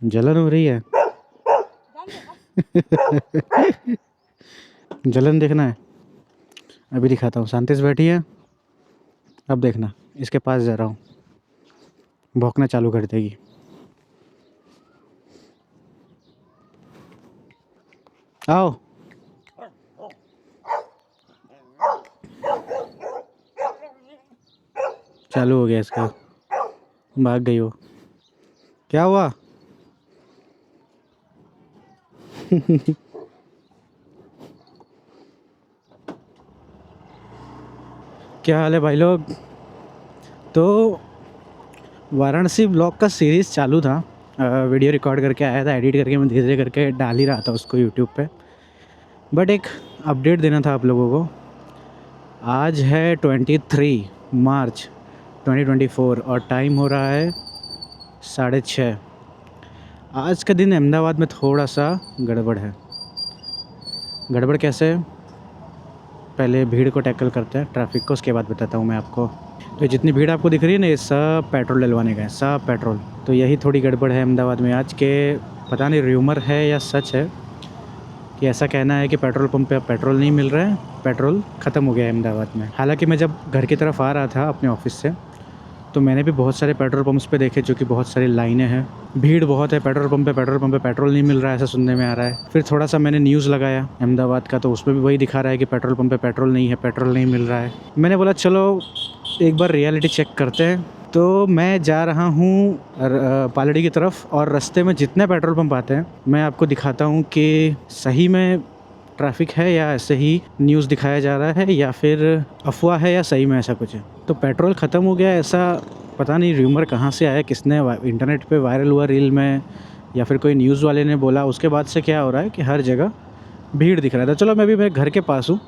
जलन हो रही है। जलन देखना है, अभी दिखाता हूँ। शांति से बैठी है, अब देखना, इसके पास जा रहा हूँ, भौंकना चालू कर देगी। आओ। चालू हो गया इसका, भाग गई वो। क्या हुआ? क्या हाल है भाई लोग? तो वाराणसी ब्लॉग का सीरीज़ चालू था, वीडियो रिकॉर्ड करके आया था, एडिट करके मैं धीरे धीरे करके डाल ही रहा था उसको यूट्यूब पे। बट एक अपडेट देना था आप लोगों को। आज है 23 मार्च 2024 और टाइम हो रहा है 6:30। आज का दिन अहमदाबाद में थोड़ा सा गड़बड़ है। गड़बड़ कैसे? पहले भीड़ को टैकल करते हैं, ट्रैफिक को, उसके बाद बताता हूँ मैं आपको। तो जितनी भीड़ आपको दिख रही है ना, ये सब पेट्रोल डलवाने गए, सब पेट्रोल। तो यही थोड़ी गड़बड़ है अहमदाबाद में आज के। पता नहीं र्यूमर है या सच है कि ऐसा कहना है कि पेट्रोल पंप पे अब पेट्रोल नहीं मिल रहा है, पेट्रोल ख़त्म हो गया है अहमदाबाद में। हालांकि मैं जब घर की तरफ आ रहा था अपने ऑफिस से, तो मैंने भी बहुत सारे पेट्रोल पंप्स पे देखे, जो कि बहुत सारी लाइनें हैं, भीड़ बहुत है पेट्रोल पंप पे पेट्रोल नहीं मिल रहा है, ऐसा सुनने में आ रहा है। फिर थोड़ा सा मैंने न्यूज़ लगाया अहमदाबाद का, तो उसमें भी वही दिखा रहा है कि पेट्रोल पंप पे पेट्रोल नहीं है, पेट्रोल नहीं मिल रहा है। मैंने बोला चलो एक बार रियलिटी चेक करते हैं। तो मैं जा रहा हूँ पालड़ी की तरफ, और रास्ते में जितने पेट्रोल पंप आते हैं मैं आपको दिखाता हूँ कि सही में ट्रैफिक है या ऐसे ही न्यूज़ दिखाया जा रहा है, या फिर अफवाह है, या सही में ऐसा कुछ है। तो पेट्रोल ख़त्म हो गया ऐसा पता नहीं र्यूमर कहाँ से आया, किसने इंटरनेट पे वायरल हुआ रील में, या फिर कोई न्यूज़ वाले ने बोला। उसके बाद से क्या हो रहा है कि हर जगह भीड़ दिख रहा था। चलो मैं भी मेरे घर के पास हूँ,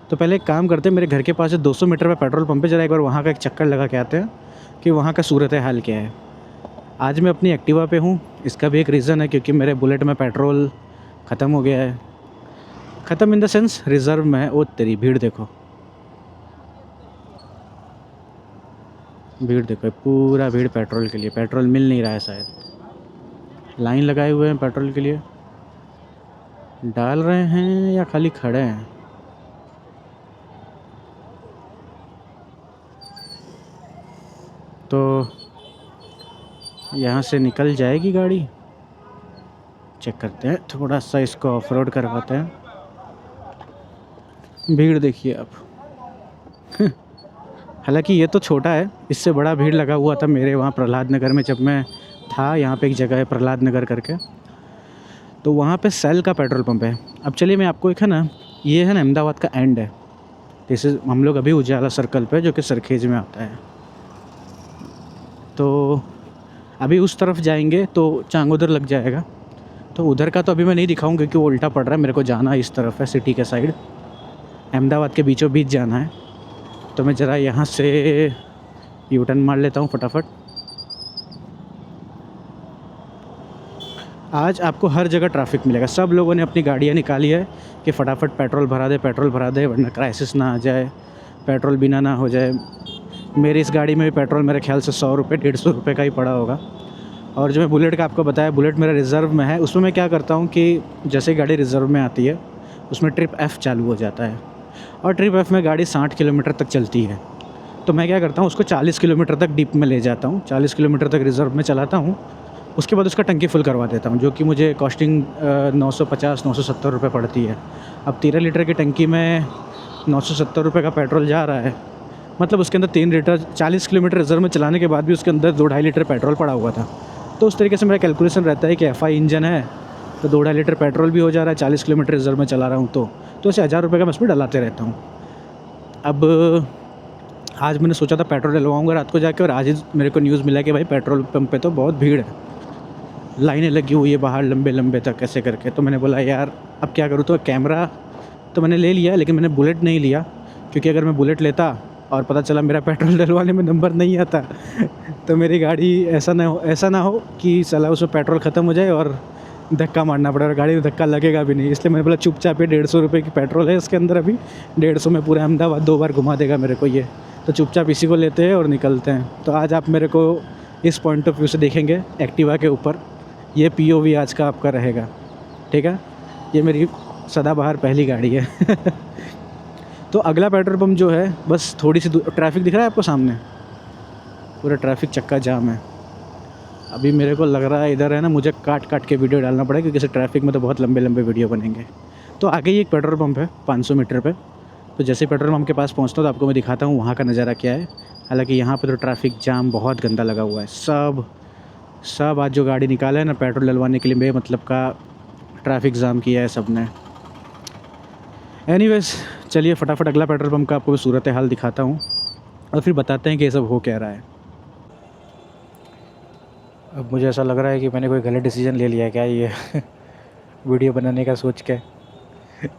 तो पहले एक काम करते हैं, मेरे घर के पास से 200 मीटर पे पेट्रोल पंप पे जरा एक बार वहाँ का एक चक्कर लगा के आते हैं कि वहाँ का सूरत हाल क्या है। आज मैं अपनी एक्टिवा पे हूँ, इसका भी एक रीज़न है, क्योंकि मेरे बुलेट में पेट्रोल ख़त्म हो गया है। ख़त्म इन द सेंस रिज़र्व में है। ओ तेरी, भीड़ देखो, भीड़ देखो, पूरा भीड़ पेट्रोल के लिए। पेट्रोल मिल नहीं रहा है शायद, लाइन लगाए हुए हैं पेट्रोल के लिए। डाल रहे हैं या खाली खड़े हैं? तो यहाँ से निकल जाएगी गाड़ी, चेक करते हैं, थोड़ा सा इसको ऑफ रोड करवाते हैं। भीड़ देखिए आप। हालांकि ये तो छोटा है, इससे बड़ा भीड़ लगा हुआ था मेरे वहाँ प्रहलाद नगर में, जब मैं था। यहाँ पे एक जगह है प्रहलाद नगर करके, तो वहाँ पे सेल का पेट्रोल पंप है। अब चलिए मैं आपको एक है ना, ये है ना अहमदाबाद का एंड है। जैसे हम लोग अभी उजाला सर्कल पे, जो कि सरखेज में आता है, तो अभी उस तरफ जाएंगे तो चांगोदर लग जाएगा। तो उधर का तो अभी मैं नहीं दिखाऊँ क्योंकि वो उल्टा पड़ रहा है, मेरे को जाना इस तरफ है, सिटी के साइड, अहमदाबाद के बीचों बीच जाना है। तो मैं ज़रा यहाँ से यू टर्न मार लेता हूँ फटाफट। आज आपको हर जगह ट्रैफिक मिलेगा, सब लोगों ने अपनी गाड़ियाँ निकाली है कि फटाफट पेट्रोल भरा दे वरना क्राइसिस ना आ जाए, पेट्रोल बिना ना हो जाए। मेरी इस गाड़ी में भी पेट्रोल मेरे ख्याल से 100 रुपये 150 रुपये का ही पड़ा होगा। और जो मैं बुलेट का आपको बताया, बुलेट मेरा रिज़र्व में है। उसमें मैं क्या करता हूँ कि जैसे ही गाड़ी रिज़र्व में आती है, उसमें ट्रिप F चालू हो जाता है, और ट्रिप F में गाड़ी 60 किलोमीटर तक चलती है। तो मैं क्या करता हूँ, उसको 40 किलोमीटर तक डीप में ले जाता हूँ, 40 किलोमीटर तक रिज़र्व में चलाता हूँ। उसके बाद उसका टंकी फुल करवा देता हूँ, जो कि मुझे कॉस्टिंग 950-970 रुपये पड़ती है। अब 13 लीटर की टंकी में 970 रुपये का पेट्रोल जा रहा है, मतलब उसके अंदर 3 लीटर, 40 किलोमीटर रिज़र्व में चलाने के बाद भी उसके अंदर 2-2.5 लीटर पेट्रोल पड़ा हुआ था। तो उस तरीके से मेरा कैलकुलेशन रहता है कि FI इंजन है, तो 2-2.5 लीटर पेट्रोल भी हो जा रहा है, 40 किलोमीटर रिज़र्व में चला रहा हूँ, तो ऐसे 1000 रुपये का मैं उसमें डलाते रहता हूँ। अब आज मैंने सोचा था पेट्रोल डलवाऊँगा रात को जाके, और आज ही मेरे को न्यूज़ मिला कि भाई पेट्रोल पंप पे तो बहुत भीड़ है, लाइनें लगी हुई है बाहर लंबे लंबे तक ऐसे करके। तो मैंने बोला यार अब क्या करूँ, तो कैमरा तो मैंने ले लिया, लेकिन मैंने बुलेट नहीं लिया, क्योंकि अगर मैं बुलेट लेता और पता चला मेरा पेट्रोल डलवाने में नंबर नहीं आता तो मेरी गाड़ी ऐसा ना हो कि साला उसमें पेट्रोल ख़त्म हो जाए और धक्का मारना पड़े, और गाड़ी में धक्का लगेगा भी नहीं। इसलिए मैंने बोला चुपचाप, ये 150 रुपये की पेट्रोल है इसके अंदर, अभी 150 में पूरा अहमदाबाद 2 बार घुमा देगा मेरे को ये, तो चुपचाप इसी को लेते हैं और निकलते हैं। तो आज आप मेरे को इस पॉइंट ऑफ व्यू से देखेंगे एक्टिवा के ऊपर ये POV आज का आपका रहेगा, ठीक है। ये मेरी सदाबहार पहली गाड़ी है। तो अगला पेट्रोल पंप जो है बस थोड़ी सी दूर, ट्रैफिक दिख रहा है आपको सामने, पूरा ट्रैफिक चक्का जाम है। अभी मेरे को लग रहा है इधर है ना, मुझे काट काट के वीडियो डालना पड़ेगा क्योंकि इस ट्रैफिक में तो बहुत लंबे लंबे वीडियो बनेंगे। तो आगे ही एक पेट्रोल पंप है 500 मीटर पे। तो जैसे पेट्रोल पंप के पास पहुंचता हूँ तो आपको मैं दिखाता हूँ वहाँ का नज़ारा क्या है। हालांकि यहाँ पे तो ट्रैफिक जाम बहुत गंदा लगा हुआ है। सब आज जो गाड़ी निकाला है ना पेट्रोल डलवाने के लिए बेमतलब का ट्रैफिक जाम किया है सब ने। एनीवेज चलिए फटाफट अगला पेट्रोल पंप का आपको सूरत हाल दिखाता हूँ और फिर बताते हैं कि ये सब हो क्या रहा है। अब मुझे ऐसा लग रहा है कि मैंने कोई गलत डिसीजन ले लिया है क्या ये वीडियो बनाने का सोच के।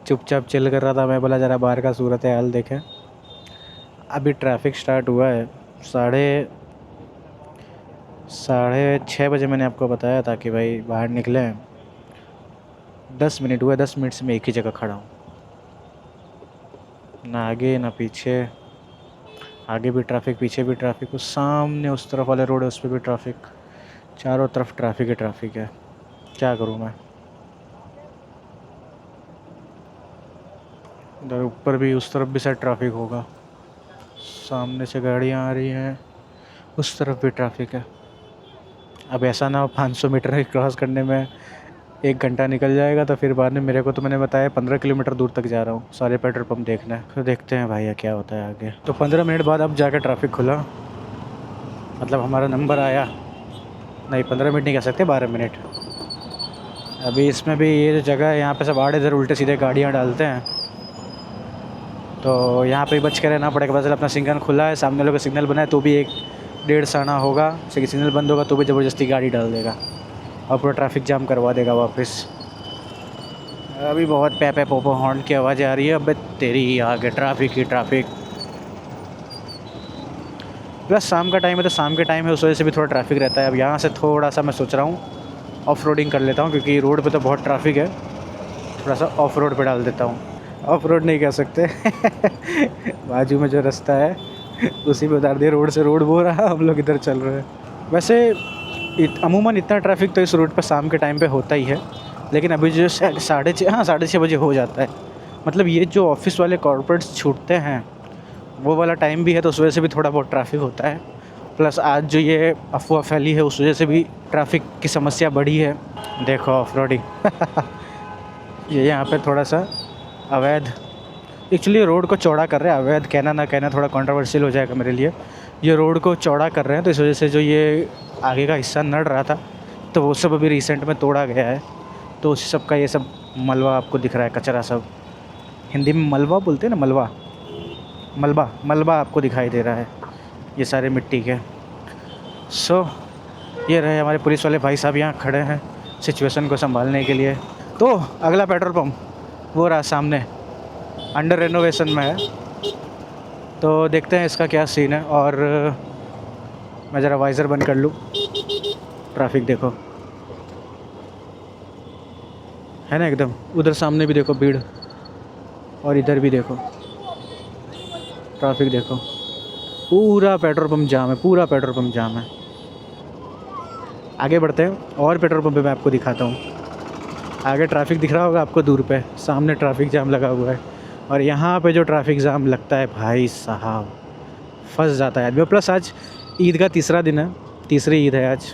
चुपचाप चिल कर रहा था मैं, बोला ज़रा बाहर का सूरत हाल देखें। अभी ट्रैफिक स्टार्ट हुआ है, साढ़े 6 बजे मैंने आपको बताया था कि भाई बाहर निकले। 10 मिनट हुआ, 10 मिनट से मैं एक ही जगह खड़ा हूँ, ना आगे ना पीछे। आगे भी ट्रैफिक, पीछे भी ट्रैफिक, उस सामने उस तरफ वाले रोड है उस पर भी ट्रैफिक। चारों तरफ ट्रैफिक ही ट्रैफिक है, क्या करूँ मैं। इधर ऊपर भी, उस तरफ भी शायद ट्रैफिक होगा। सामने से गाड़ियाँ आ रही हैं, उस तरफ भी ट्रैफिक है। अब ऐसा ना हो 500 मीटर क्रॉस करने में 1 घंटा निकल जाएगा तो फिर बाद में मेरे को, तो मैंने बताया 15 किलोमीटर दूर तक जा रहा हूँ सारे पेट्रोल पंप देखना है। फिर देखते हैं भैया क्या होता है आगे। तो 15 मिनट बाद अब जाकर ट्रैफिक खुला, मतलब हमारा नंबर आया। नहीं 15 मिनट नहीं कह सकते, 12 मिनट। अभी इसमें भी ये जो जगह है यहाँ पे सब आड़े इधर उल्टे सीधे गाड़ियाँ डालते हैं, तो यहाँ पे बच के रहना पड़ेगा। बस अपना सिग्नल खुला है, सामने लोग का सिग्नल बना है तो भी 1-1.5 साना होगा, सिग्नल बंद होगा तो भी ज़बरदस्ती गाड़ी डाल देगा और पूरा ट्रैफिक जाम करवा देगा वापस। अभी बहुत पे पोपो हॉर्न की आवाज़ आ रही है। अब तेरी आगे ट्रैफिक ही ट्रैफिक। प्लस शाम का टाइम है, तो शाम के टाइम है उस वजह से भी थोड़ा ट्रैफिक रहता है। अब यहाँ से थोड़ा सा मैं सोच रहा हूँ ऑफ रोडिंग कर लेता हूँ क्योंकि रोड पे तो बहुत ट्रैफिक है, थोड़ा सा ऑफ रोड पे डाल देता हूँ। ऑफ रोड नहीं कह सकते बाजू में जो रास्ता है उसी में उतार दिया, रोड से रोड बोल रहा, हम लोग इधर चल रहे हैं। वैसे अमूमन इतना ट्रैफिक तो इस रोड पर शाम के टाइम पे होता ही है, लेकिन अभी जो 6:30 बजे हो जाता है। मतलब ये जो ऑफिस वाले कॉर्पोरेट्स छूटते हैं वो वाला टाइम भी है, तो उस वजह से भी थोड़ा बहुत ट्रैफिक होता है। प्लस आज जो ये अफवाह फैली है उस वजह से भी ट्रैफिक की समस्या बढ़ी है। देखो ऑफ रोडिंग ये यहाँ पे थोड़ा सा अवैध, एक्चुअली रोड को चौड़ा कर रहे हैं। अवैध कहना ना कहना थोड़ा कंट्रोवर्शियल हो जाएगा मेरे लिए। ये रोड को चौड़ा कर रहे हैं तो इस वजह से जो ये आगे का हिस्सा नड़ रहा था तो वो सब अभी रिसेंट में तोड़ा गया है। तो उसी सब का ये सब मलबा आपको दिख रहा है, कचरा सब, हिंदी में मलबा बोलते हैं ना, मलबा आपको दिखाई दे रहा है, ये सारे मिट्टी के। ये रहे हमारे पुलिस वाले भाई साहब यहाँ खड़े हैं सिचुएशन को संभालने के लिए। तो अगला पेट्रोल पंप वो रहा सामने, अंडर रेनोवेशन में है, तो देखते हैं इसका क्या सीन है। और मैं ज़रा वाइज़र बंद कर लूँ। ट्रैफिक देखो है ना एकदम, उधर सामने भी देखो भीड़ और इधर भी देखो ट्रैफिक देखो, पूरा पेट्रोल पंप जाम है, पूरा पेट्रोल पंप जाम है। आगे बढ़ते हैं और पेट्रोल पंप पे मैं आपको दिखाता हूँ। आगे ट्रैफिक दिख रहा होगा आपको दूर पे, सामने ट्रैफिक जाम लगा हुआ है। और यहाँ पे जो ट्रैफिक जाम लगता है भाई साहब, फंस जाता है आदमी। प्लस आज ईद का तीसरा दिन है, तीसरी ईद है आज,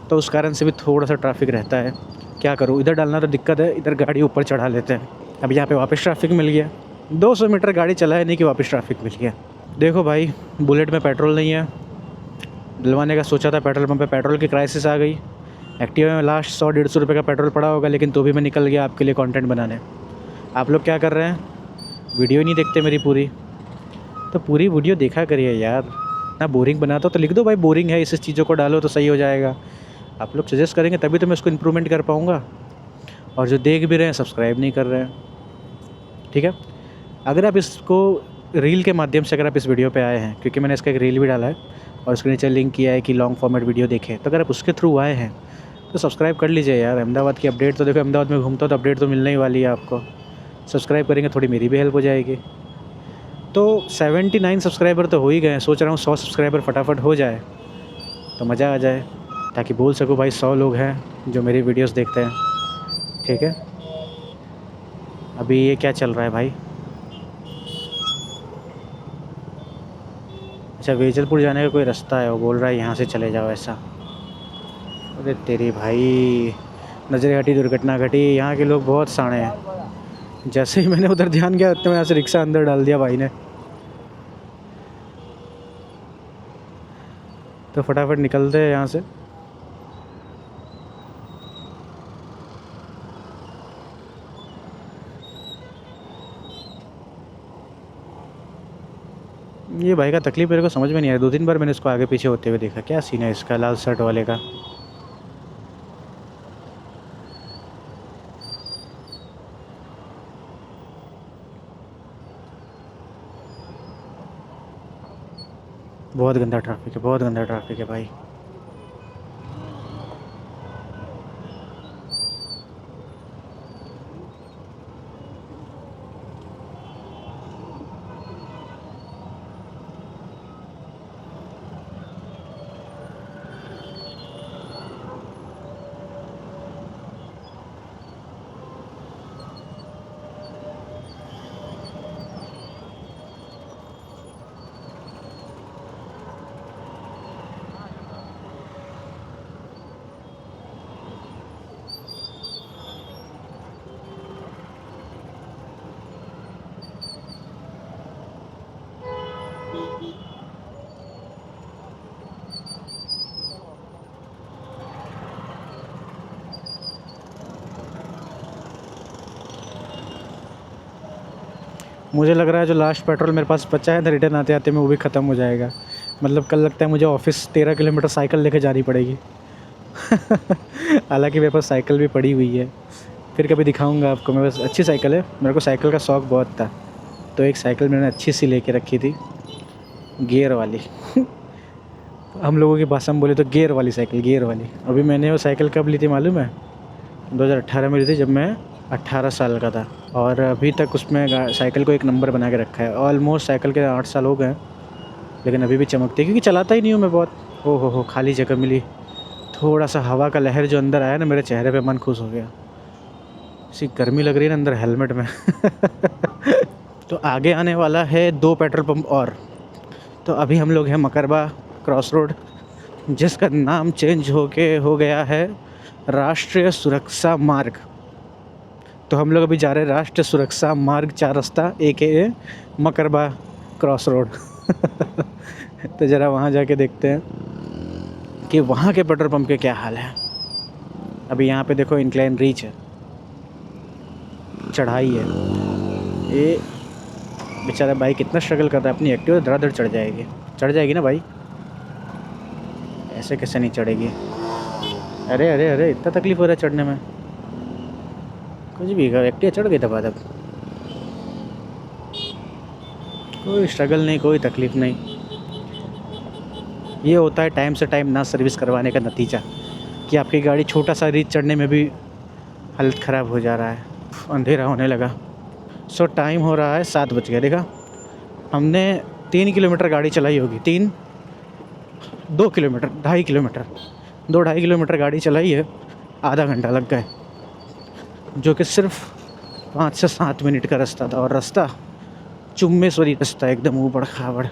तो उस कारण से भी थोड़ा सा ट्रैफिक रहता है। क्या करूँ, इधर डालना तो दिक्कत है, इधर गाड़ी ऊपर चढ़ा लेते हैं। अब यहाँ पे वापस ट्रैफिक मिल गया, 200 मीटर गाड़ी चला है नहीं कि वापस ट्रैफिक मिल गया। देखो भाई बुलेट में पेट्रोल नहीं है, डलवाने का सोचा था पेट्रोल पंप पे, पेट्रोल की क्राइसिस आ गई। एक्टिवा में लास्ट 100-150 रुपये का पेट्रोल पड़ा होगा, लेकिन तो भी मैं निकल गया आपके लिए कंटेंट बनाने। आप लोग क्या कर रहे हैं, वीडियो ही नहीं देखते मेरी पूरी, तो पूरी वीडियो देखा करिए यार। ना बोरिंग बनाता हो तो लिख दो भाई बोरिंग है, इस चीज़ों को डालो तो सही हो जाएगा। आप लोग सजेस्ट करेंगे तभी तो मैं उसको इम्प्रूवमेंट कर पाऊँगा। और जो देख भी रहे हैं सब्सक्राइब नहीं कर रहे हैं, ठीक है। अगर आप इसको रील के माध्यम से, अगर आप इस वीडियो पे आए हैं, क्योंकि मैंने इसका एक रील भी डाला है और उसके नीचे लिंक किया है कि लॉन्ग फॉर्मेट वीडियो देखें, तो अगर आप उसके थ्रू आए हैं तो सब्सक्राइब कर लीजिए यार। अहमदाबाद की अपडेट तो देखो, अहमदाबाद में घूमता तो अपडेट तो मिलने ही वाली है आपको। सब्सक्राइब करेंगे थोड़ी मेरी भी हेल्प हो जाएगी। तो 79 सब्सक्राइबर तो हो ही गए हैं, सोच रहा हूँ 100 सब्सक्राइबर फटाफट हो जाए तो मज़ा आ जाए। ताकि बोल सकूँ भाई 100 लोग हैं जो मेरी वीडियोस देखते हैं। ठीक है, अभी ये क्या चल रहा है भाई? अच्छा, वेजलपुर जाने का कोई रास्ता है, वो बोल रहा है यहाँ से चले जाओ ऐसा। अरे तेरी भाई, नजरें हटी दुर्घटना घटी। यहाँ के लोग बहुत साणे हैं। जैसे ही मैंने उधर ध्यान किया उतने में यहाँ से रिक्शा अंदर डाल दिया भाई ने। तो फटाफट निकलते हैं यहाँ से। ये भाई का तकलीफ मेरे को समझ में नहीं आया। 2-3 बार मैंने इसको आगे पीछे होते हुए देखा। क्या सीन है इसका लाल शर्ट वाले का? बहुत गंदा ट्रैफिक है, बहुत गंदा ट्रैफिक है भाई। मुझे लग रहा है जो लास्ट पेट्रोल मेरे पास बचा है ना, रिटर्न आते आते में वो भी ख़त्म हो जाएगा। मतलब कल लगता है मुझे ऑफिस 13 किलोमीटर साइकिल लेके जानी पड़ेगी। हालांकि मेरे पास साइकिल भी पड़ी हुई है, फिर कभी दिखाऊंगा आपको। मेरे पास अच्छी साइकिल है, मेरे को साइकिल का शौक़ बहुत था। तो एक साइकिल मैंने अच्छी सी लेके रखी थी, गियर वाली। हम लोगों की भाषा में बोले तो गियर वाली साइकिल, गियर वाली। अभी मैंने वो साइकिल कब ली थी मालूम है? 2018 में ली थी, जब मैं 18 साल का था। और अभी तक उसमें साइकिल को एक नंबर बना के रखा है। ऑलमोस्ट साइकिल के 8 साल हो गए, लेकिन अभी भी चमकती है, क्योंकि चलाता ही नहीं हूँ मैं बहुत। ओ हो, खाली जगह मिली। थोड़ा सा हवा का लहर जो अंदर आया ना, मेरे चेहरे पे मन खुश हो गया। इसी गर्मी लग रही है ना अंदर हेलमेट में। तो आगे आने वाला है 2 पेट्रोल पंप और। तो अभी हम लोग हैं मकरबा क्रॉस रोड, जिसका नाम चेंज हो गया है राष्ट्रीय सुरक्षा मार्ग। तो हम लोग अभी जा रहे हैं राष्ट्रीय सुरक्षा मार्ग 4 रास्ता AKA मकरबा क्रॉस रोड। तो ज़रा वहाँ जाके देखते हैं कि वहाँ के पेट्रोल पंप के क्या हाल है। अभी यहाँ पे देखो इंक्लाइन रीच है, चढ़ाई है। ये बेचारा भाई कितना स्ट्रगल कर रहा है, अपनी एक्टिवा धड़ाधड़ चढ़ जाएगी ना भाई, ऐसे कैसे नहीं चढ़ेगी? अरे अरे अरे, इतना तकलीफ़ हो रहा है चढ़ने में। कुछ भी कर, एक्टिवा चढ़ गई दबा दब। कोई स्ट्रगल नहीं, कोई तकलीफ़ नहीं। ये होता है टाइम से टाइम ना सर्विस करवाने का नतीजा, कि आपकी गाड़ी छोटा सा रीच चढ़ने में भी हालत ख़राब हो जा रहा है। अंधेरा होने लगा। सो टाइम हो रहा है 7 बज गया। देखा, हमने 3 किलोमीटर गाड़ी चलाई होगी। 2 किलोमीटर, 2.5 किलोमीटर, 2-2.5 किलोमीटर गाड़ी चलाई है, आधा घंटा लग गए। जो कि सिर्फ 5 से 7 मिनट का रास्ता था। और रास्ता चुम्बेश्वरी रास्ता, एकदम ऊबड़ खाबड़,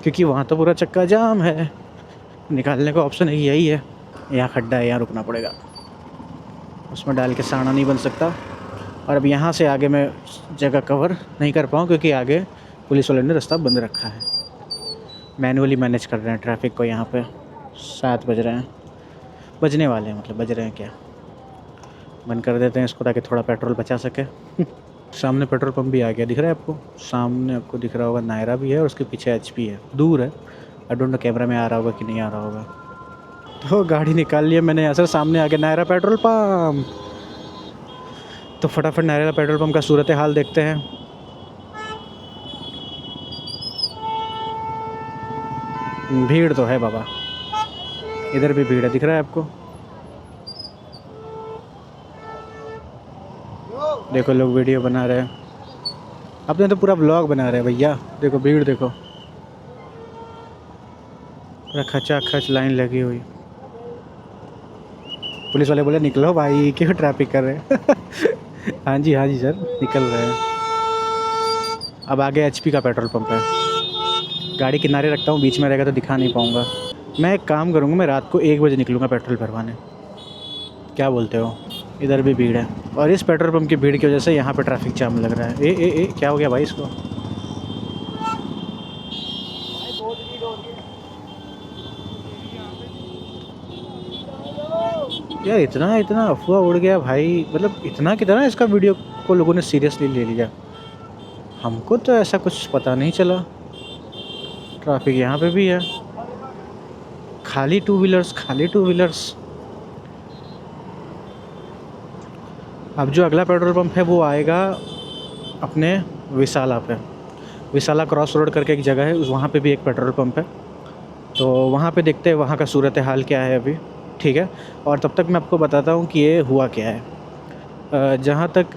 क्योंकि वहाँ तो पूरा चक्का जाम है। निकालने का ऑप्शन यही है, यहाँ खड्डा है, यहाँ रुकना पड़ेगा। उसमें डाल के साना नहीं बन सकता। और अब यहाँ से आगे मैं जगह कवर नहीं कर पाऊँ, क्योंकि आगे पुलिस वाले ने रास्ता बंद रखा है। मैनुअली मैनेज कर रहे हैं ट्रैफिक को यहाँ पे। 7 बज रहे हैं, बजने वाले हैं, मतलब बज रहे हैं क्या। बंद कर देते हैं इसको ताकि थोड़ा पेट्रोल बचा सके। सामने पेट्रोल पंप भी आ गया, दिख रहा है आपको? सामने आपको दिख रहा होगा नायरा भी है, और उसके पीछे HP है। दूर है, आई डोंट नो कैमरा में आ रहा होगा कि नहीं आ रहा होगा। तो गाड़ी निकाल लिया मैंने यहाँ से, सामने आ गया नायरा पेट्रोल पंप। तो फटाफट नायरा पेट्रोल पंप का सूरत हाल देखते हैं। भीड़ तो है बाबा, इधर भी भीड़ है, दिख रहा है आपको? देखो लोग वीडियो बना रहे हैं, अपने तो पूरा व्लॉग बना रहे हैं भैया। देखो भीड़ देखो, पूरा खचा खच लाइन लगी हुई। पुलिस वाले बोले निकलो भाई, क्यों ट्रैफिक कर रहे हैं। हाँ जी सर, निकल रहे हैं। अब आगे एचपी का पेट्रोल पंप है। गाड़ी किनारे रखता हूँ, बीच में रहेगा तो दिखा नहीं पाऊँगा। मैं एक काम करूँगा, मैं रात को 1 बजे निकलूँगा पेट्रोल भरवाने। क्या बोलते हो? इधर भी भीड़ है, और इस पेट्रोल पंप की भीड़ की वजह से यहाँ पे ट्रैफिक जाम लग रहा है। ए क्या हो गया भाई इसको? यार इतना अफवाह उड़ गया भाई, मतलब इतना कितना इसका वीडियो को लोगों ने सीरियसली ले लिया। हमको तो ऐसा कुछ पता नहीं चला। ट्रैफिक यहाँ पे भी है, खाली टू व्हीलर्स। अब जो अगला पेट्रोल पंप है वो आएगा अपने विशाला पे। विशाला क्रॉस रोड करके एक जगह है, उस वहाँ पे भी एक पेट्रोल पंप है। तो वहाँ पे देखते हैं वहाँ का सूरत हाल क्या है अभी, ठीक है। और तब तक मैं आपको बताता हूँ कि ये हुआ क्या है। जहाँ तक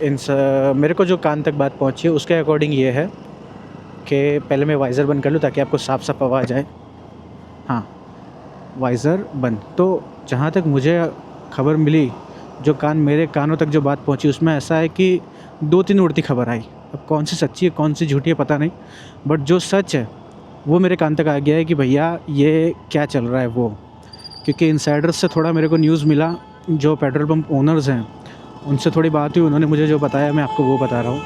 मेरे को जो कान तक बात पहुँची है उसके अकॉर्डिंग ये है कि पहले मैं वाइज़र बंद कर लूँ ताकि आपको साफ आवाज़ आए। हाँ, वाइज़र बंद। तो जहाँ तक मुझे खबर मिली, जो मेरे कानों तक जो बात पहुँची उसमें ऐसा है कि 2-3 उड़ती खबर आई। अब कौन सी सच्ची है कौन सी झूठी है पता नहीं, बट जो सच है वो मेरे कान तक आ गया है कि भैया ये क्या चल रहा है वो। क्योंकि इनसाइडर्स से थोड़ा मेरे को न्यूज़ मिला, जो पेट्रोल पंप ओनर्स हैं उनसे थोड़ी बात हुई, उन्होंने मुझे जो बताया मैं आपको वो बता रहा हूँ।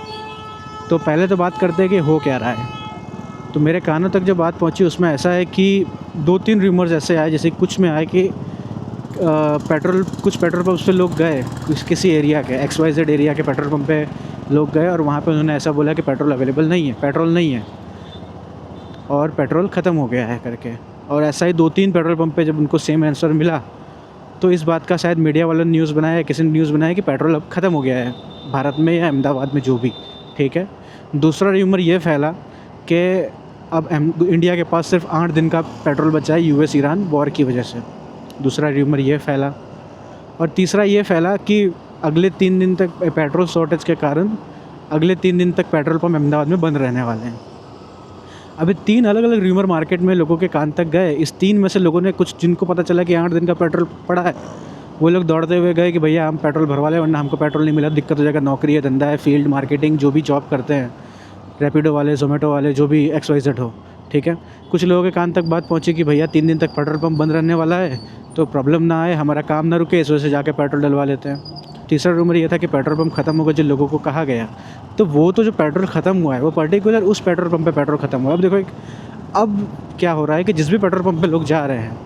तो पहले तो बात करते हैं कि हो क्या रहा है। तो मेरे कानों तक जो बात पहुँची उसमें ऐसा है कि 2-3 रूमर्स ऐसे आए, जैसे कुछ में आए कि कुछ पेट्रोल पंप पे लोग गए, किसी एरिया के XYZ एरिया के पेट्रोल पंप पे लोग गए और वहाँ पे उन्होंने ऐसा बोला कि पेट्रोल अवेलेबल नहीं है, पेट्रोल नहीं है और पेट्रोल ख़त्म हो गया है करके। और ऐसा ही 2-3 पेट्रोल पंप पे जब उनको सेम आंसर मिला तो इस बात का शायद मीडिया वालों ने न्यूज़ बनाया, किसी ने न्यूज़ बनाया कि पेट्रोल अब ख़त्म हो गया है भारत में या अहमदाबाद में, जो भी, ठीक है। दूसरा र्यूमर ये फैला कि अब इंडिया के पास सिर्फ 8 दिन का पेट्रोल बचा है US ईरान वॉर की वजह से। दूसरा र्यूमर ये फैला। और तीसरा ये फैला कि अगले 3 दिन तक पेट्रोल शॉर्टेज के कारण अगले 3 दिन तक पेट्रोल पंप अहमदाबाद में बंद रहने वाले हैं। अभी 3 अलग अलग र्यूमर मार्केट में लोगों के कान तक गए। इस 3 में से लोगों ने, कुछ जिनको पता चला कि 8 दिन का पेट्रोल पड़ा है, वो लोग दौड़ते हुए गए कि भैया हम पेट्रोल भरवा लें वरना हमको पेट्रोल नहीं मिला, दिक्कत हो जाएगा। नौकरी है, धंधा है, फील्ड मार्केटिंग, जो भी जॉब करते हैं, रैपिडो वाले, ज़ोमेटो वाले, जो भी XYZ हो, ठीक है। कुछ लोगों के कान तक बात पहुँची कि भैया 3 दिन तक पेट्रोल पंप बंद रहने वाला है, तो प्रॉब्लम ना आए, हमारा काम ना रुके, इस वजह से जाके पेट्रोल डलवा लेते हैं। तीसरा रूमर ये था कि पेट्रोल पंप ख़त्म होगा, जिन लोगों को कहा गया। तो वो तो जो पेट्रोल ख़त्म हुआ है वो पर्टिकुलर उस पेट्रोल पंप पे पेट्रोल ख़त्म हुआ। अब देखो अब क्या हो रहा है कि जिस भी पेट्रोल पंप पे लोग जा रहे हैं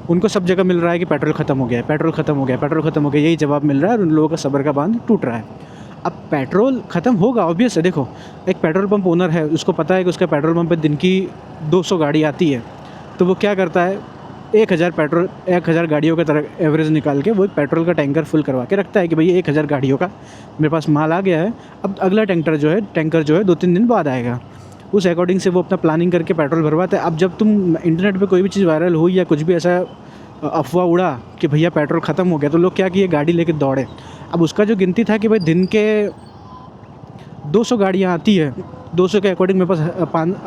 उनको सब जगह मिल रहा है कि पेट्रोल ख़त्म हो गया है, पेट्रोल ख़त्म हो गया, पेट्रोल ख़त्म हो गया, यही जवाब मिल रहा है और उन लोगों का सब्र का बांध टूट रहा है। अब पेट्रोल ख़त्म होगा ऑब्वियस है। देखो, एक पेट्रोल पंप ओनर है, उसको पता है कि उसका पेट्रोल पंप पे दिन की 200 गाड़ी आती है, तो वो क्या करता है, 1000 गाड़ियों की तरह एवरेज निकाल के वो एक पेट्रोल का टैंकर फुल करवा के रखता है कि भैया 1000 गाड़ियों का मेरे पास माल आ गया है, अब अगला टैंकर जो है 2-3 दिन बाद आएगा। उस अकॉर्डिंग से वो अपना प्लानिंग करके पेट्रोल भरवाता है। अब जब तुम इंटरनेट पे कोई भी चीज़ वायरल हुई या कुछ भी ऐसा अफवाह उड़ा कि भैया पेट्रोल ख़त्म हो गया, तो लोग क्या किए, गाड़ी लेके दौड़े। अब उसका जो गिनती था कि भाई दिन के 200 गाड़ियाँ आती है, 200 के अकॉर्डिंग मेरे पास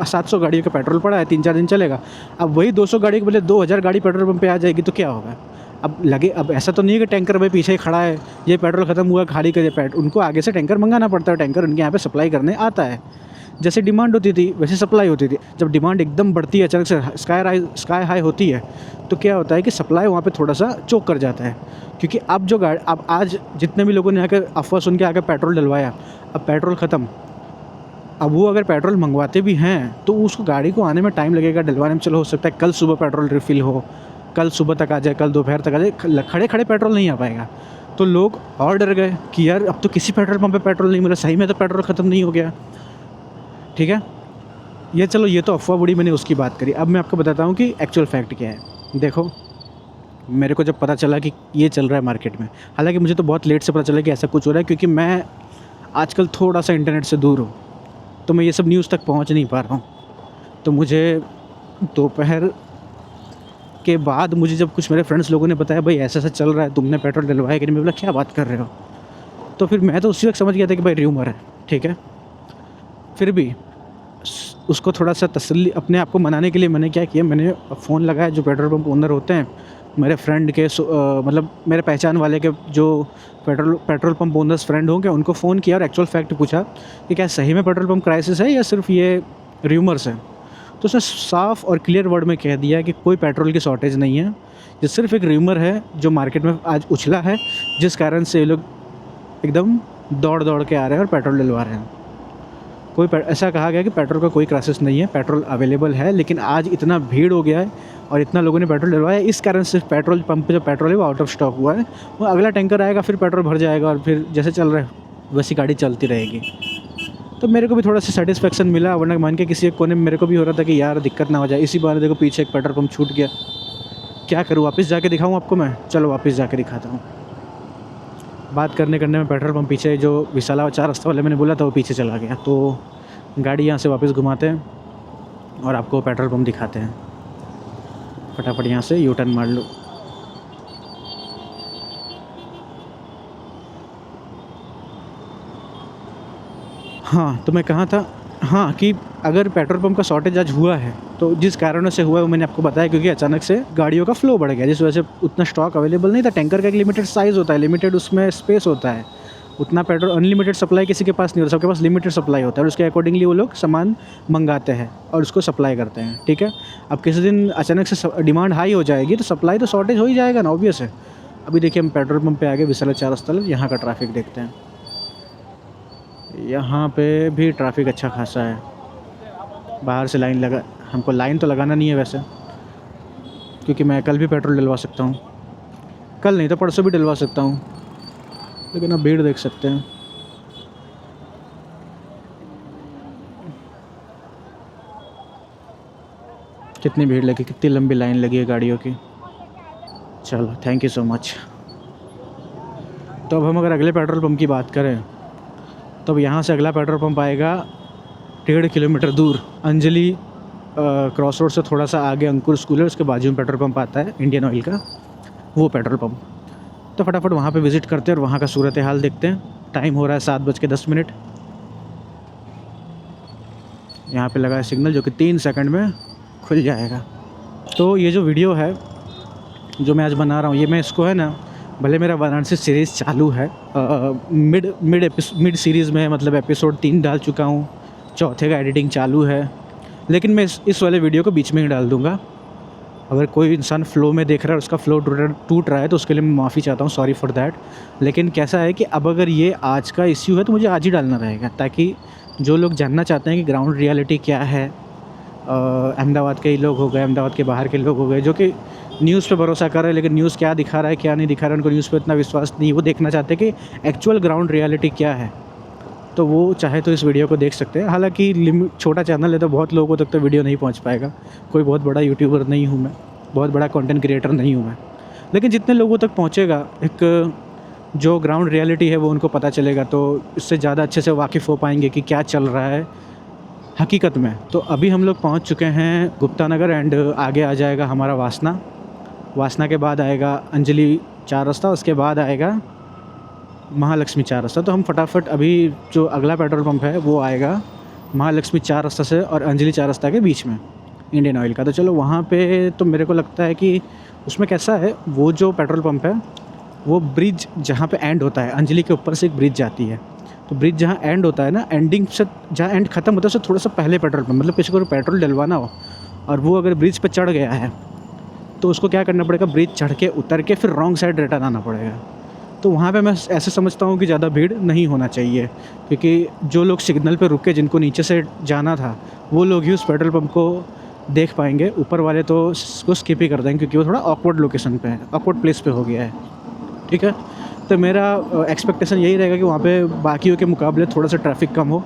700 गाड़ियों का पेट्रोल पड़ा है, 3-4 दिन चलेगा। अब वही 200 गाड़ी के बदले 2000 गाड़ी पेट्रोल पंप पे आ जाएगी तो क्या होगा। अब ऐसा तो नहीं है कि टैंकर भाई पीछे ही खड़ा है, ये पेट्रोल ख़त्म हुआ खाली करे उनको आगे से टैंकर मंगाना पड़ता है। टैंकर उनके यहाँ पे सप्लाई करने आता है। जैसे डिमांड होती थी वैसे सप्लाई होती थी। जब डिमांड एकदम बढ़ती है, अचानक से स्काई हाई होती है, तो क्या होता है कि सप्लाई वहाँ पे थोड़ा सा चोक कर जाता है। क्योंकि अब आज जितने भी लोगों ने आकर अफवाह सुन के आकर पेट्रोल डलवाया, अब पेट्रोल ख़त्म, अब वो अगर पेट्रोल मंगवाते भी हैं तो उसको गाड़ी को आने में टाइम लगेगा, डलवाने में। चलो हो सकता है कल सुबह पेट्रोल रिफ़िल हो, कल सुबह तक आ जाए, कल दोपहर तक आ जाए, खड़े खड़े पेट्रोल नहीं आ पाएगा। तो लोग और डर गए कि यार अब तो किसी पेट्रोल पंप पे पेट्रोल नहीं मिला, सही में तो पेट्रोल ख़त्म नहीं हो गया, ठीक है। ये चलो, ये तो अफवाह बुड़ी, मैंने उसकी बात करी। अब मैं आपको बताता हूँ कि एक्चुअल फैक्ट क्या है। देखो, मेरे को जब पता चला कि ये चल रहा है मार्केट में, हालांकि मुझे तो बहुत लेट से पता चला कि ऐसा कुछ हो रहा है, क्योंकि मैं आजकल थोड़ा सा इंटरनेट से दूर हूँ, तो मैं ये सब न्यूज़ तक पहुँच नहीं पा रहा हूँ। तो मुझे दोपहर के बाद मुझे जब कुछ मेरे फ्रेंड्स लोगों ने बताया भाई ऐसा ऐसा चल रहा है, तुमने पेट्रोल डलवाया कि नहीं, मैं बोला क्या बात कर रहे हो। तो फिर मैं तो उसी वक्त समझ गया था कि भाई र्यूमर है, ठीक है। फिर भी उसको थोड़ा सा तसल्ली, अपने आप को मनाने के लिए मैंने क्या किया, मैंने फ़ोन लगाया जो पेट्रोल पंप ओनर होते हैं मेरे फ्रेंड के मतलब मेरे पहचान वाले के जो पेट्रोल पंप ओनर्स फ्रेंड होंगे उनको फ़ोन किया और एक्चुअल फैक्ट पूछा कि क्या सही में पेट्रोल पंप क्राइसिस है या सिर्फ ये र्यूमर्स है। तो उसने साफ और क्लियर वर्ड में कह दिया कि कोई पेट्रोल की शॉर्टेज नहीं है, ये सिर्फ एक र्यूमर है जो मार्केट में आज उछला है, जिस कारण से ये लोग एकदम दौड़ दौड़ के आ रहे हैं और पेट्रोल डलवा रहे हैं। ऐसा कहा गया कि पेट्रोल का कोई क्राइसिस नहीं है, पेट्रोल अवेलेबल है, लेकिन आज इतना भीड़ हो गया है और इतना लोगों ने पेट्रोल डलवाया, इस कारण से पेट्रोल पंप पे जो पेट्रोल है वो आउट ऑफ स्टॉक हुआ है। वो अगला टैंकर आएगा, फिर पेट्रोल भर जाएगा और फिर जैसे चल रहा है वैसी गाड़ी चलती रहेगी। तो मेरे को भी थोड़ा सा सेटिस्फेक्शन मिला, वरना मान के किसी एक कोने में मेरे को भी हो रहा था कि यार दिक्कत ना हो जाए। इसी बार देखो पीछे एक पेट्रोल पंप छूट गया, क्या करूँ, वापस जाके दिखाऊँ आपको मैं? चलो वापस जाके दिखाता हूँ। बात करने में पेट्रोल पंप पीछे जो विशाला 4 रास्ता वाले मैंने बोला था वो पीछे चला गया। तो गाड़ी यहाँ से वापस घुमाते हैं और आपको पेट्रोल पंप दिखाते हैं। फटाफट यहाँ से यू टर्न मार लो। हाँ, तो मैं कहाँ था? हाँ, कि अगर पेट्रोल पंप का शॉर्टेज आज हुआ है तो जिस कारणों से हुआ है वो मैंने आपको बताया, क्योंकि अचानक से गाड़ियों का फ्लो बढ़ गया, जिस वजह से उतना स्टॉक अवेलेबल नहीं था। टैंकर का एक लिमिटेड साइज़ होता है, लिमिटेड उसमें स्पेस होता है, उतना पेट्रोल अनलिमिटेड सप्लाई किसी के पास नहीं होता, सबके पास लिमिटेड सप्लाई होता है और उसके अकॉर्डिंगली वो लोग सामान मंगाते हैं और उसको सप्लाई करते हैं। ठीक है, अब किसी दिन अचानक से डिमांड हाई हो जाएगी तो सप्लाई तो शॉर्टेज हो ही जाएगा ना, ऑब्वियस है। अभी देखिए हम पेट्रोल पंप पे आ गए, विशाला 4 रास्ता, यहाँ का ट्रैफिक देखते हैं। यहाँ पे भी ट्रैफिक अच्छा खासा है, बाहर से लाइन लगा, हमको लाइन तो लगाना नहीं है वैसे, क्योंकि मैं कल भी पेट्रोल डलवा सकता हूँ, कल नहीं तो परसों भी डलवा सकता हूँ, लेकिन अब भीड़ देख सकते हैं। कितनी भीड़ लगी, कितनी लंबी लाइन लगी है गाड़ियों की। चलो थैंक यू सो मच। तो अब हम अगर अगले पेट्रोल पंप की बात करें तो अब यहाँ से अगला पेट्रोल पंप आएगा 1.5 किलोमीटर दूर, अंजलि क्रॉस रोड से थोड़ा सा आगे अंकुर स्कूल है, उसके बाजू में पेट्रोल पंप आता है इंडियन ऑयल का, वो पेट्रोल पंप। तो फटाफट वहाँ पे विज़िट करते हैं और वहाँ का सूरत हाल देखते हैं। टाइम हो रहा है 7:10। यहाँ पे लगा है सिग्नल जो कि 3 सेकंड में खुल जाएगा। तो ये जो वीडियो है जो मैं आज बना रहा हूँ, ये मैं इसको है ना, भले मेरा वाराणसी सीरीज़ चालू है, मिड सीरीज़ में, मतलब एपिसोड 3 डाल चुका हूँ, चौथे का एडिटिंग चालू है, लेकिन मैं इस वाले वीडियो को बीच में ही डाल दूँगा। अगर कोई इंसान फ़्लो में देख रहा है और उसका फ़्लो टूट रहा है तो उसके लिए मैं माफ़ी चाहता हूँ, सॉरी फॉर दैट। लेकिन कैसा है कि अब अगर ये आज का इश्यू है तो मुझे आज ही डालना रहेगा, ताकि जो लोग जानना चाहते हैं कि ग्राउंड रियलिटी क्या है, अहमदाबाद के ही लोग हो गए, अहमदाबाद के बाहर के लोग हो गए, जो कि न्यूज़ पे भरोसा कर रहे हैं, लेकिन न्यूज़ क्या दिखा रहा है क्या नहीं दिखा रहा है उनको न्यूज़ पे इतना विश्वास नहीं, वो देखना चाहते हैं कि एक्चुअल ग्राउंड रियलिटी क्या है, तो वो चाहे तो इस वीडियो को देख सकते हैं। हालांकि छोटा चैनल है तो बहुत लोगों तक तो वीडियो नहीं पहुंच पाएगा, कोई बहुत बड़ा यूट्यूबर नहीं हूं मैं, बहुत बड़ा कंटेंट क्रिएटर नहीं हूं मैं, लेकिन जितने लोगों तक पहुंचेगा, एक जो ग्राउंड रियलिटी है वो उनको पता चलेगा, तो इससे ज़्यादा अच्छे से वाकिफ़ हो पाएंगे कि क्या चल रहा है हकीकत में। तो अभी हम लोग पहुँच चुके हैं गुप्ता नगर एंड आगे आ जाएगा हमारा वासना के बाद आएगा अंजलि 4 रास्ता, उसके बाद आएगा महालक्ष्मी 4 रास्ता। तो हम फटाफट अभी जो अगला पेट्रोल पंप है वो आएगा महालक्ष्मी 4 रास्ता से और अंजलि 4 रास्ता के बीच में, इंडियन ऑयल का। तो चलो वहाँ पे, तो मेरे को लगता है कि उसमें कैसा है, वो जो पेट्रोल पंप है वो ब्रिज जहाँ पे एंड होता है, अंजलि के ऊपर से एक ब्रिज जाती है, तो ब्रिज जहाँ एंड होता है ना, एंडिंग से जहाँ एंड ख़त्म होता है उससे थोड़ा सा पहले पेट्रोल पंप, मतलब किसी को पेट्रोल डलवाना हो और वो अगर ब्रिज पर चढ़ गया है तो उसको क्या करना पड़ेगा, ब्रिज चढ़ के उतर के फिर रॉन्ग साइड रिटर्न आना पड़ेगा। तो वहाँ पे मैं ऐसे समझता हूँ कि ज़्यादा भीड़ नहीं होना चाहिए, क्योंकि जो लोग सिग्नल पे रुके, जिनको नीचे से जाना था, वो लोग ही उस पेट्रोल पंप को देख पाएंगे, ऊपर वाले तो उसको स्किप ही कर देंगे क्योंकि वो थोड़ा ऑकवर्ड लोकेशन पे है, ऑकवर्ड प्लेस पे हो गया है। ठीक है, तो मेरा एक्सपेक्टेशन यही रहेगा कि वहाँ पे बाकियों के मुकाबले थोड़ा सा ट्रैफिक कम हो,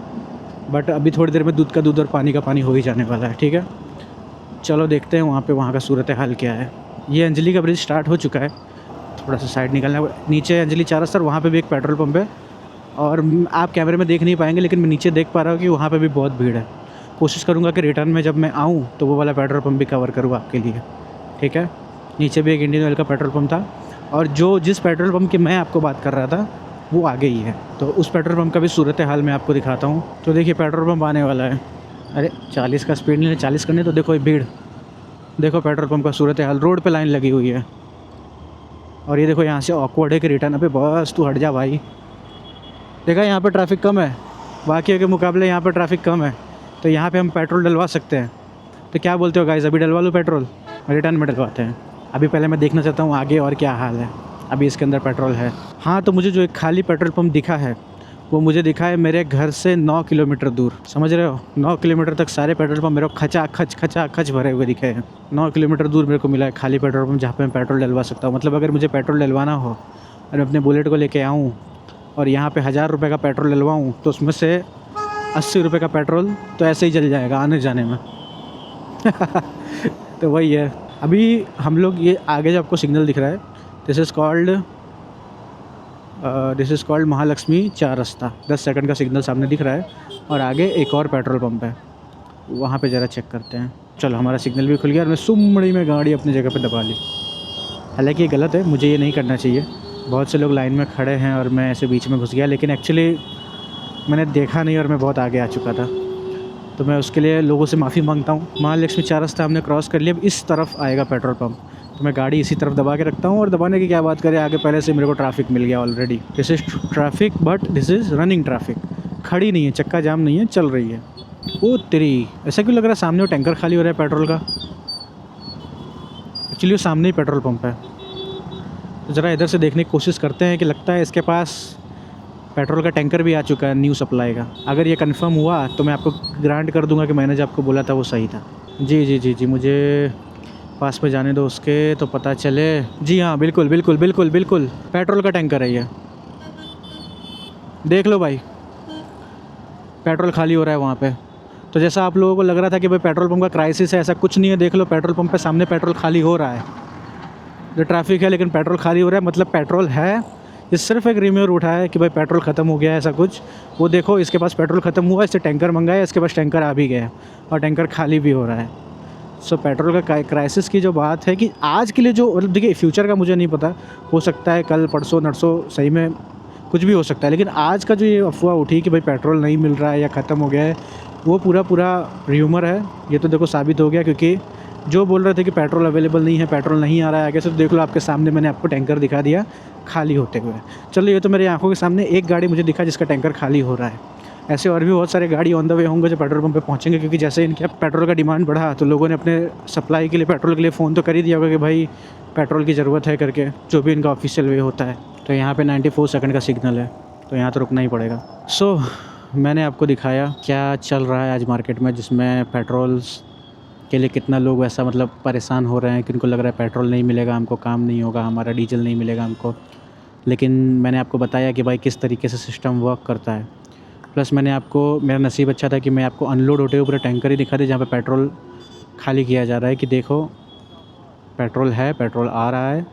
बट अभी थोड़ी देर में दूध का दूध और पानी का पानी हो ही जाने वाला है। ठीक है, चलो देखते हैं वहाँ का सूरत हाल क्या है। ये अंजलि का ब्रिज स्टार्ट हो चुका है, थोड़ा सा साइड निकलना है, नीचे अंजलि 4 रास्ता, वहाँ पे भी एक पेट्रोल पंप है और आप कैमरे में देख नहीं पाएंगे, लेकिन मैं नीचे देख पा रहा हूँ कि वहाँ पे भी बहुत भीड़ है। कोशिश करूँगा कि रिटर्न में जब मैं आऊँ तो वो वाला पेट्रोल पंप भी कवर करूँ आपके लिए। ठीक है, नीचे भी एक इंडियन ऑयल का पेट्रोल पंप था और जिस पेट्रोल पंप की मैं आपको बात कर रहा था वो आगे ही है, तो उस पेट्रोल पंप का भी सूरत हाल मैं आपको दिखाता हूँ। तो देखिए पेट्रोल पंप आने वाला है, अरे 40 का स्पीड नहीं, 40 करने, तो देखो ये भीड़, देखो पेट्रोल पंप का सूरत हाल, रोड पे लाइन लगी हुई है, और ये देखो यहाँ से ऑकवर्ड है कि रिटर्न। अबे बस तू हट जा भाई। देखा यहाँ पे ट्रैफिक कम है, बाकी के मुकाबले यहाँ पे ट्रैफिक कम है, तो यहाँ पे हम पेट्रोल डलवा सकते हैं। तो क्या बोलते हो गाइस, अभी डलवा लूँ पेट्रोल? रिटर्न में डलवाते हैं। अभी पहले मैं देखना चाहता हूँ आगे और क्या हाल है। अभी इसके अंदर पेट्रोल है। हाँ, तो मुझे जो एक खाली पेट्रोल पंप दिखा है वो मुझे दिखा है मेरे घर से 9 किलोमीटर दूर। समझ रहे हो, 9 किलोमीटर तक सारे पेट्रोल पंप मेरे को खचा खच भरे हुए दिखे हैं। 9 किलोमीटर दूर मेरे को मिला है खाली पेट्रोल पंप जहाँ पे मैं पेट्रोल डलवा सकता हूँ। मतलब अगर मुझे पेट्रोल डलवाना हो और मैं अपने बुलेट को लेके आऊँ और यहाँ पे 1000 रुपये का पेट्रोल डलवाऊँ तो उसमें से 80 रुपये का पेट्रोल तो ऐसे ही जल जाएगा आने जाने में। तो वही है। अभी हम लोग ये आगे जो आपको सिग्नल दिख रहा है, दिस इज़ कॉल्ड महालक्ष्मी 4 रास्ता। 10 सेकंड का सिग्नल सामने दिख रहा है और आगे एक और पेट्रोल पंप है, वहाँ पे ज़रा चेक करते हैं। चलो, हमारा सिग्नल भी खुल गया और मैं सुमड़ी में गाड़ी अपनी जगह पे दबा ली। हालांकि ये गलत है, मुझे ये नहीं करना चाहिए। बहुत से लोग लाइन में खड़े हैं और मैं ऐसे बीच में घुस गया, लेकिन एक्चुअली मैंने देखा नहीं और मैं बहुत आगे आ चुका था, तो मैं उसके लिए लोगों से माफ़ी मांगता हूँ। महालक्ष्मी 4 रास्ता हमने क्रॉस कर लिया। अब इस तरफ आएगा पेट्रोल पंप, तो मैं गाड़ी इसी तरफ दबा के रखता हूँ। और दबाने की क्या बात करें, आगे पहले से मेरे को ट्रैफिक मिल गया already. This is traffic but this is running traffic. खड़ी नहीं है, चक्का जाम नहीं है, चल रही है। ओ तेरी, ऐसा क्यों लग रहा है सामने वो टैंकर खाली हो रहा है पेट्रोल का? एक्चुअली वो सामने ही पेट्रोल पंप है। तो ज़रा इधर से देखने की कोशिश करते हैं कि लगता है इसके पास पेट्रोल का टैंकर भी आ चुका है न्यू सप्लाई का। अगर ये कंफर्म हुआ तो मैं आपको ग्रांट कर दूंगा कि मैंने जो आपको बोला था वो सही था। जी जी जी जी, मुझे पास में जाने दो उसके, तो पता चले। जी हाँ, बिल्कुल बिल्कुल बिल्कुल बिल्कुल पेट्रोल का टैंकर है ये। देख लो भाई, पेट्रोल खाली हो रहा है वहाँ पे। तो जैसा आप लोगों को लग रहा था कि भाई पेट्रोल पंप का क्राइसिस है, ऐसा कुछ नहीं है। देख लो, पेट्रोल पंप पे सामने पेट्रोल खाली हो रहा है। जो ट्रैफिक है लेकिन पेट्रोल खाली हो रहा है, मतलब पेट्रोल है। ये सिर्फ एक रिम्योर उठा है कि भाई पेट्रोल ख़त्म हो गया है, ऐसा कुछ। वो देखो, इसके पास पेट्रोल ख़त्म हुआ, इससे टैंकर मंगाया, इसके पास टैंकर आ भी गया और टैंकर खाली भी हो रहा है। सो पेट्रोल का क्राइसिस की जो बात है कि आज के लिए जो, मतलब देखिए फ्यूचर का मुझे नहीं पता, हो सकता है कल परसों नरसों सही में कुछ भी हो सकता है, लेकिन आज का जो ये अफवाह उठी कि भाई पेट्रोल नहीं मिल रहा है या ख़त्म हो गया है, वो पूरा र्यूमर है। ये तो देखो साबित हो गया, क्योंकि जो बोल रहे थे कि पेट्रोल अवेलेबल नहीं है, पेट्रोल नहीं आ रहा है आगे से, तो देख लो आपके सामने मैंने आपको टैंकर दिखा दिया खाली होते हुए। चलो, ये तो मेरी आंखों के सामने एक गाड़ी मुझे दिखा जिसका टैंकर खाली हो रहा है। ऐसे और भी बहुत सारे गाड़ी ऑन द वे होंगे जो पेट्रोल पंप पे पहुंचेंगे, क्योंकि जैसे इनके पेट्रोल का डिमांड बढ़ा तो लोगों ने अपने सप्लाई के लिए, पेट्रोल के लिए फ़ोन तो कर ही दिया होगा कि भाई पेट्रोल की ज़रूरत है करके, जो भी इनका ऑफिशियल वे होता है। तो यहाँ पे 94 सेकंड का सिग्नल है, तो यहाँ तो रुकना ही पड़ेगा। सो मैंने आपको दिखाया क्या चल रहा है आज मार्केट में, जिसमें पेट्रोल्स के लिए कितना लोग वैसा मतलब परेशान हो रहे हैं कि उनको लग रहा है पेट्रोल नहीं मिलेगा हमको, काम नहीं होगा हमारा, डीजल नहीं मिलेगा हमको। लेकिन मैंने आपको बताया कि भाई किस तरीके से सिस्टम वर्क करता है। प्लस मैंने आपको, मेरा नसीब अच्छा था कि मैं आपको अनलोड होते हुए पूरा टैंकर ही दिखा दी जहाँ पे पेट्रोल खाली किया जा रहा है, कि देखो पेट्रोल है, पेट्रोल आ रहा है।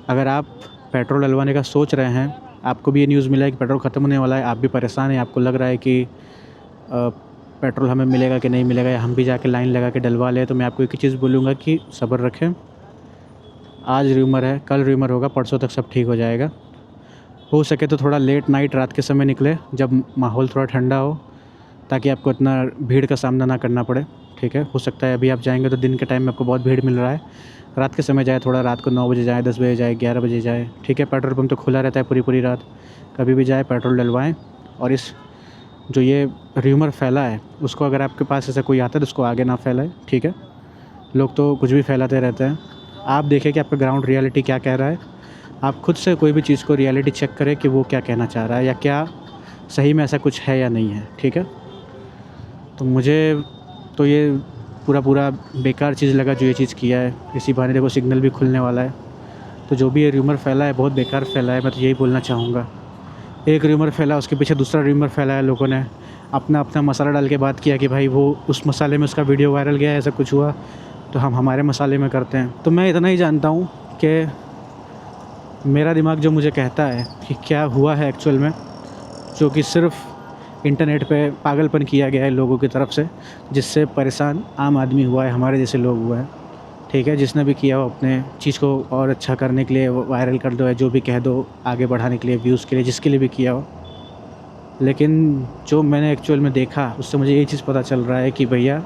अगर आप पेट्रोल डलवाने का सोच रहे हैं, आपको भी ये न्यूज़ मिला है कि पेट्रोल ख़त्म होने वाला है, आप भी परेशान हैं, आपको लग रहा है कि पेट्रोल हमें मिलेगा कि नहीं मिलेगा, या हम भी जाके लाइन लगा के डलवा लें, तो मैं आपको एक ही चीज़ बोलूँगा कि सब्र रखें। आज र्यूमर है, कल र्यूमर होगा, परसों तक सब ठीक हो जाएगा। हो सके तो थोड़ा लेट नाइट, रात के समय निकले जब माहौल थोड़ा ठंडा हो, ताकि आपको इतना भीड़ का सामना ना करना पड़े। ठीक है, हो सकता है अभी आप जाएंगे तो दिन के टाइम में आपको बहुत भीड़ मिल रहा है, रात के समय जाए, थोड़ा रात को 9 बजे जाए, 10 बजे जाए, 11 बजे जाए। ठीक है, पेट्रोल पंप तो खुला रहता है पूरी रात, कभी भी जाए पेट्रोल डलवाएँ। और इस जो ये र्यूमर फैला है उसको, अगर आपके पास ऐसा कोई आता है तो उसको आगे ना फैलाए। ठीक है, लोग तो कुछ भी फैलाते रहते हैं। आप देखें कि आपका ग्राउंड रियलिटी क्या कह रहा है। आप खुद से कोई भी चीज़ को रियलिटी चेक करें कि वो क्या कहना चाह रहा है, या क्या सही में ऐसा कुछ है या नहीं है। ठीक है, तो मुझे तो ये पूरा बेकार चीज़ लगा जो ये चीज़ किया है। इसी बहाने देखो सिग्नल भी खुलने वाला है। तो जो भी ये र्यूमर फैला है बहुत बेकार फैला है, मैं तो यही बोलना चाहूँगा। एक र्यूमर फैला, उसके पीछे दूसरा र्यूमर फैला है, लोगों ने अपना मसाला डाल के बात किया कि भाई वो उस मसाले में उसका वीडियो वायरल गया, ऐसा कुछ हुआ तो हम हमारे मसाले में करते हैं। तो मैं इतना ही जानता हूँ कि मेरा दिमाग जो मुझे कहता है कि क्या हुआ है एक्चुअल में, जो कि सिर्फ इंटरनेट पे पागलपन किया गया है लोगों की तरफ से, जिससे परेशान आम आदमी हुआ है, हमारे जैसे लोग हुआ है। ठीक है, जिसने भी किया हो अपने चीज़ को और अच्छा करने के लिए वायरल कर दो, या जो भी कह दो आगे बढ़ाने के लिए, व्यूज़ के लिए, जिसके लिए भी किया हो। लेकिन जो मैंने एक्चुअल में देखा उससे मुझे ये चीज़ पता चल रहा है कि भैया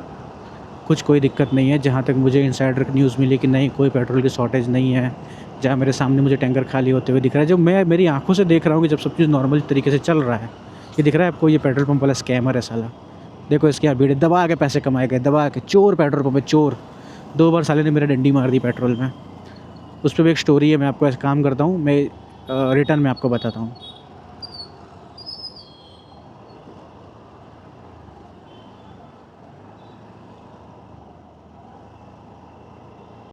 कोई दिक्कत नहीं है। जहाँ तक मुझे इनसाइडर न्यूज़ मिली कि नहीं, कोई पेट्रोल की शॉर्टेज नहीं है, जहाँ मेरे सामने मुझे टैंकर खाली होते हुए दिख रहा है, जो मैं मेरी आंखों से देख रहा हूँ कि जब सब चीज़ नॉर्मल तरीके से चल रहा है। ये दिख रहा है आपको, ये पेट्रोल पंप वाला स्कैमर है साला। देखो इसके यहाँ भीड़ है, दबा के पैसे कमाए गए, दबा के। चोर पेट्रोल पंप में चोर। 2 बार साले ने मेरे डंडी मार दी पेट्रोल में। उस पर भी एक स्टोरी है, मैं आपको ऐसा काम करता हूँ, मैं रिटर्न में आपको बताता हूँ।